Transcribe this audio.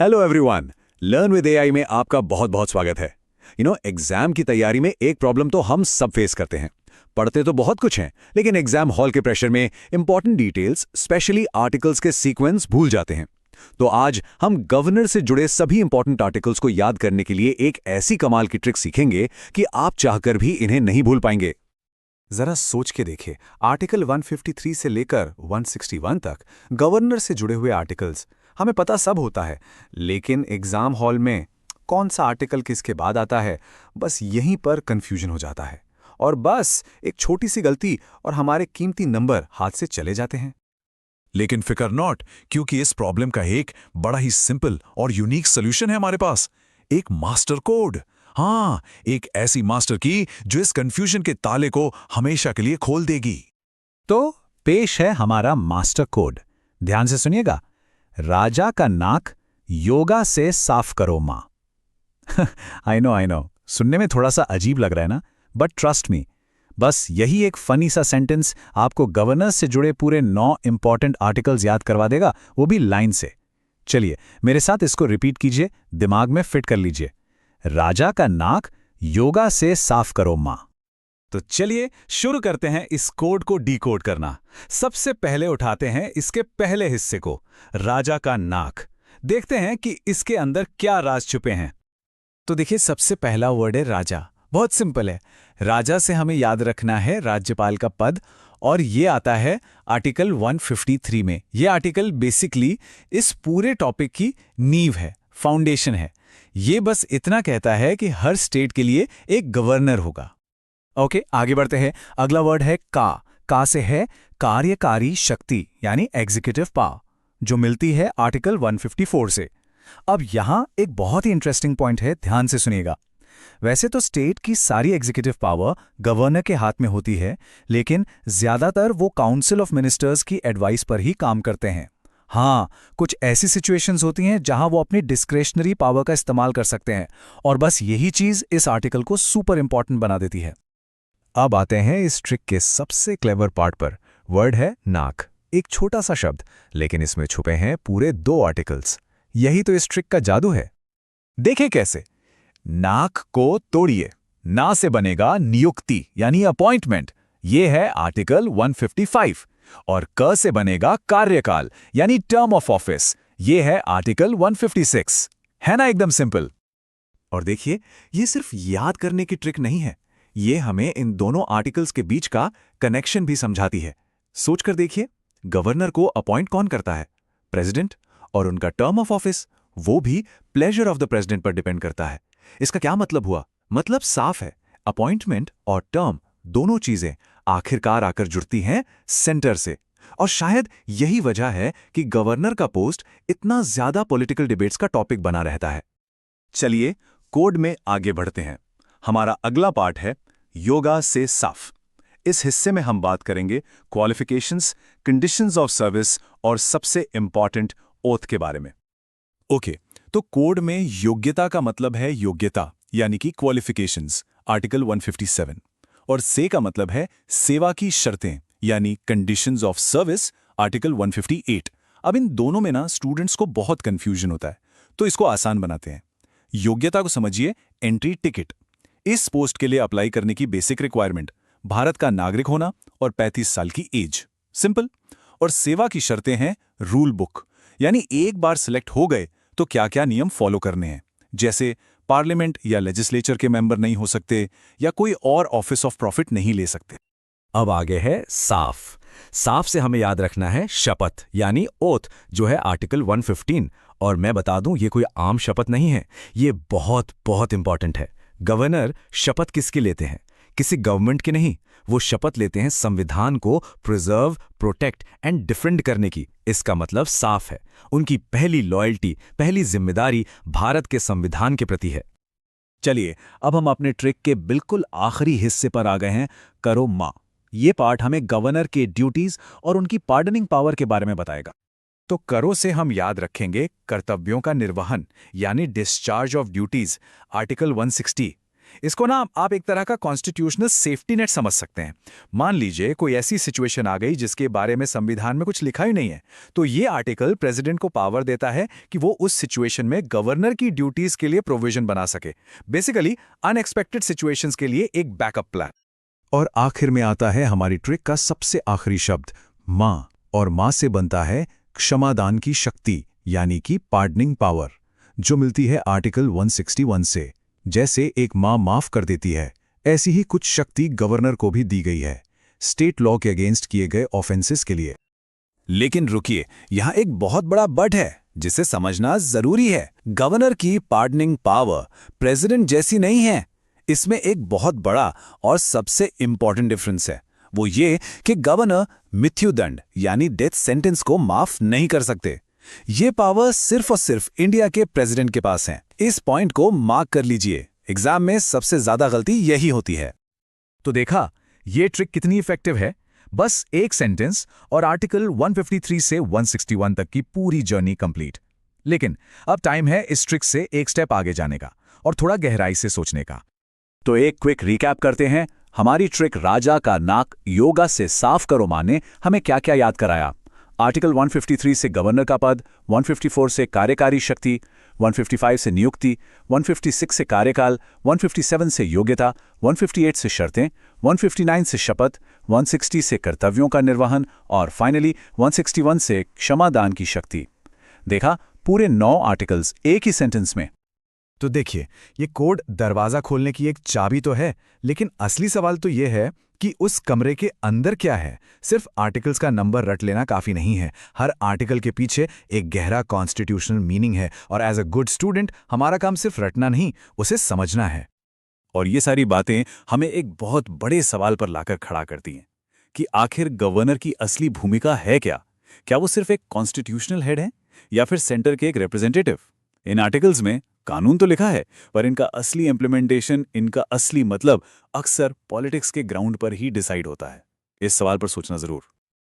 Hello everyone. Learn with AI में आपका बहुत बहुत स्वागत है। एग्जाम की तैयारी में एक प्रॉब्लम तो हम सब फेस करते हैं। पढ़ते तो बहुत कुछ हैं, लेकिन एग्जाम हॉल के प्रेशर में इंपॉर्टेंट डिटेल्स, स्पेशली आर्टिकल्स के सीक्वेंस भूल जाते हैं। तो आज हम गवर्नर से जुड़े सभी इंपॉर्टेंट आर्टिकल्स को याद करने के लिए एक ऐसी कमाल की ट्रिक सीखेंगे कि आप चाहकर भी इन्हें नहीं भूल पाएंगे। जरा सोच के देखिए, आर्टिकल 153 से लेकर 161 तक गवर्नर से जुड़े हुए आर्टिकल्स हमें पता सब होता है, लेकिन एग्जाम हॉल में कौन सा आर्टिकल किसके बाद आता है, बस यहीं पर कंफ्यूजन हो जाता है। और बस एक छोटी सी गलती और हमारे कीमती नंबर हाथ से चले जाते हैं। लेकिन फिकर नॉट, क्योंकि इस प्रॉब्लम का एक बड़ा ही सिंपल और यूनिक सॉल्यूशन है हमारे पास। एक मास्टर कोड। हाँ, एक ऐसी मास्टर की जो इस कंफ्यूजन के ताले को हमेशा के लिए खोल देगी। तो पेश है हमारा मास्टर कोड। ध्यान से सुनिएगा। राजा का नाक योगा से साफ करो मां। आई नो, सुनने में थोड़ा सा अजीब लग रहा है ना, बट ट्रस्ट मी, बस यही एक फनी सा सेंटेंस आपको गवर्नर से जुड़े पूरे 9 इंपॉर्टेंट आर्टिकल्स याद करवा देगा, वो भी लाइन से। चलिए मेरे साथ इसको रिपीट कीजिए, दिमाग में फिट कर लीजिए। राजा का नाक योगा से साफ करो मां। तो चलिए शुरू करते हैं इस कोड को डीकोड करना। सबसे पहले उठाते हैं इसके पहले हिस्से को, राजा का नाक। देखते हैं कि इसके अंदर क्या राज छुपे हैं। तो देखिए, सबसे पहला वर्ड है राजा। बहुत सिंपल है। राजा से हमें याद रखना है राज्यपाल का पद, और ये आता है आर्टिकल 153 में। ये आर्टिकल बेसिकली इस पूरे टॉपिक की नींव है, फाउंडेशन है। ये बस इतना कहता है कि हर स्टेट के लिए एक गवर्नर होगा। ओके, आगे बढ़ते हैं। अगला वर्ड है का। का से है कार्यकारी शक्ति, यानी एग्जीक्यूटिव पावर, जो मिलती है आर्टिकल 154 से। अब यहां एक बहुत ही इंटरेस्टिंग पॉइंट है, ध्यान से सुनिएगा। वैसे तो स्टेट की सारी एग्जीक्यूटिव पावर गवर्नर के हाथ में होती है, लेकिन ज्यादातर वो काउंसिल ऑफ मिनिस्टर्स की एडवाइस पर ही काम करते हैं। हाँ, कुछ ऐसी सिचुएशंस होती हैं जहां वो अपनी डिस्क्रेशनरी पावर का इस्तेमाल कर सकते हैं, और बस यही चीज इस आर्टिकल को सुपर इंपॉर्टेंट बना देती है। अब आते हैं इस ट्रिक के सबसे क्लेवर पार्ट पर। वर्ड है नाक। एक छोटा सा शब्द, लेकिन इसमें छुपे हैं पूरे 2 आर्टिकल्स। यही तो इस ट्रिक का जादू है। देखें कैसे। नाक को तोड़िए, ना से बनेगा नियुक्ति, यानी अपॉइंटमेंट। ये है आर्टिकल 155। और क से बनेगा कार्यकाल, यानी टर्म ऑफ ऑफिस। ये है आर्टिकल 156। है ना एकदम सिंपल। और देखिए, ये सिर्फ याद करने की ट्रिक नहीं है, ये हमें इन दोनों आर्टिकल्स के बीच का कनेक्शन भी समझाती है। सोचकर देखिए, गवर्नर को अपॉइंट कौन करता है? प्रेसिडेंट। और उनका टर्म ऑफ ऑफिस, वो भी प्लेजर ऑफ द प्रेसिडेंट पर डिपेंड करता है। इसका क्या मतलब हुआ? मतलब साफ है, अपॉइंटमेंट और टर्म दोनों चीजें आखिरकार आकर जुड़ती हैं सेंटर से। और शायद यही वजह है कि गवर्नर का पोस्ट इतना ज्यादा पॉलिटिकल डिबेट्स का टॉपिक बना रहता है। चलिए कोड में आगे बढ़ते हैं। हमारा अगला पार्ट है योगा से साफ। इस हिस्से में हम बात करेंगे क्वालिफिकेशंस, कंडीशंस ऑफ सर्विस और सबसे इंपॉर्टेंट ओथ के बारे में। ओके, तो कोड में योग्यता का मतलब है योग्यता, यानी कि क्वालिफिकेशंस, आर्टिकल 157। और से का मतलब है सेवा की शर्तें, यानी कंडीशंस ऑफ सर्विस, आर्टिकल 158। अब इन दोनों में ना स्टूडेंट्स को बहुत कंफ्यूजन होता है, तो इसको आसान बनाते हैं। योग्यता को समझिए, एंट्री टिकट। इस पोस्ट के लिए अप्लाई करने की बेसिक रिक्वायरमेंट, भारत का नागरिक होना और 35 साल की एज। सिंपल। और सेवा की शर्तें हैं रूल बुक, यानी एक बार सिलेक्ट हो गए तो क्या क्या नियम फॉलो करने हैं, जैसे पार्लियामेंट या लेजिस्लेचर के मेंबर नहीं हो सकते, या कोई और ऑफिस ऑफ प्रॉफिट नहीं ले सकते। अब आगे है साफ। साफ से हमें याद रखना है शपथ, यानी ओथ, जो है आर्टिकल 115। और मैं बता दूं, ये कोई आम शपथ नहीं है, ये बहुत बहुत इंपॉर्टेंट है। गवर्नर शपथ किसकी लेते हैं? किसी गवर्नमेंट की नहीं, वो शपथ लेते हैं संविधान को प्रिजर्व, प्रोटेक्ट एंड डिफेंड करने की। इसका मतलब साफ है, उनकी पहली लॉयल्टी, पहली जिम्मेदारी भारत के संविधान के प्रति है। चलिए अब हम अपने ट्रिक के बिल्कुल आखिरी हिस्से पर आ गए हैं, करो मां। ये पार्ट हमें गवर्नर के ड्यूटीज और उनकी पार्डनिंग पावर के बारे में बताएगा। तो करो से हम याद रखेंगे कर्तव्यों का निर्वहन, यानी डिस्चार्ज ऑफ ड्यूटीज, आर्टिकल 160। इसको ना आप एक तरह का कॉन्स्टिट्यूशनल सेफ्टी नेट समझ सकते हैं। मान लीजिए कोई ऐसी सिचुएशन आ गई जिसके बारे में संविधान में कुछ लिखा ही नहीं है, तो ये आर्टिकल प्रेसिडेंट को पावर देता है कि वो उस सिचुएशन में गवर्नर की ड्यूटीज के लिए प्रोविजन बना सके। बेसिकली अनएक्सपेक्टेड सिचुएशंस के लिए एक बैकअप प्लान। और आखिर में आता है हमारी ट्रिक का सबसे आखिरी शब्द, माँ। और माँ से बनता है क्षमादान की शक्ति, यानी कि पार्डनिंग पावर, जो मिलती है आर्टिकल 161 से। जैसे एक माँ माफ कर देती है, ऐसी ही कुछ शक्ति गवर्नर को भी दी गई है स्टेट लॉ के अगेंस्ट किए गए ऑफेंसेस के लिए। लेकिन रुकिए, यहाँ एक बहुत बड़ा बट है जिसे समझना जरूरी है। गवर्नर की पार्डनिंग पावर प्रेसिडेंट जैसी नहीं है। इसमें एक बहुत बड़ा और सबसे इंपॉर्टेंट डिफरेंस है। वो ये कि गवर्नर मृत्युदंड यानी डेथ सेंटेंस को माफ नहीं कर सकते। ये पावर सिर्फ और सिर्फ इंडिया के प्रेसिडेंट के पास है। इस पॉइंट को मार्क कर लीजिए, एग्जाम में सबसे ज्यादा गलती यही होती है। तो देखा ये ट्रिक कितनी इफेक्टिव है। बस एक सेंटेंस और आर्टिकल 153 से 161 तक की पूरी जर्नी कंप्लीट। लेकिन अब टाइम है इस ट्रिक से एक स्टेप आगे जाने का और थोड़ा गहराई से सोचने का। तो एक क्विक रिकैप करते हैं। हमारी ट्रिक राजा का नाक योगा से साफ करो माँ ने हमें क्या क्या याद कराया। आर्टिकल 153 से गवर्नर का पद, 154 से कार्यकारी शक्ति, 155 से नियुक्ति, 156 से कार्यकाल, 157 से योग्यता, 158 से शर्तें, 159 से शपथ, 160 से कर्तव्यों का निर्वहन और फाइनली 161 से क्षमादान की शक्ति। देखा, पूरे 9 आर्टिकल्स एक ही सेंटेंस में। तो देखिए, ये कोड दरवाजा खोलने की एक चाबी तो है, लेकिन असली सवाल तो ये है कि उस कमरे के अंदर क्या है। सिर्फ आर्टिकल्स का नंबर रट लेना काफी नहीं है। हर आर्टिकल के पीछे एक गहरा कॉन्स्टिट्यूशनल मीनिंग है और एज अ गुड स्टूडेंट हमारा काम सिर्फ रटना नहीं, उसे समझना है। और ये सारी बातें हमें एक बहुत बड़े सवाल पर लाकर खड़ा करती हैं कि आखिर गवर्नर की असली भूमिका है क्या? क्या वो सिर्फ एक कॉन्स्टिट्यूशनल हेड है या फिर सेंटर के एक रिप्रेजेंटेटिव? इन आर्टिकल्स में कानून तो लिखा है, पर इनका असली इम्प्लीमेंटेशन, इनका असली मतलब अक्सर पॉलिटिक्स के ग्राउंड पर ही डिसाइड होता है। इस सवाल पर सोचना जरूर।